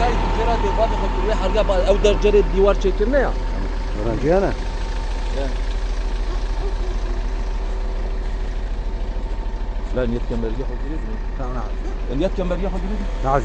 جاي تجرا دي بعد ما تروح ارجع او درجه الديوار çekirne ya. Öğrenciyene. لا نيت كم مريح وجريد. نعم. نيت كم مريح وجريد. نعم.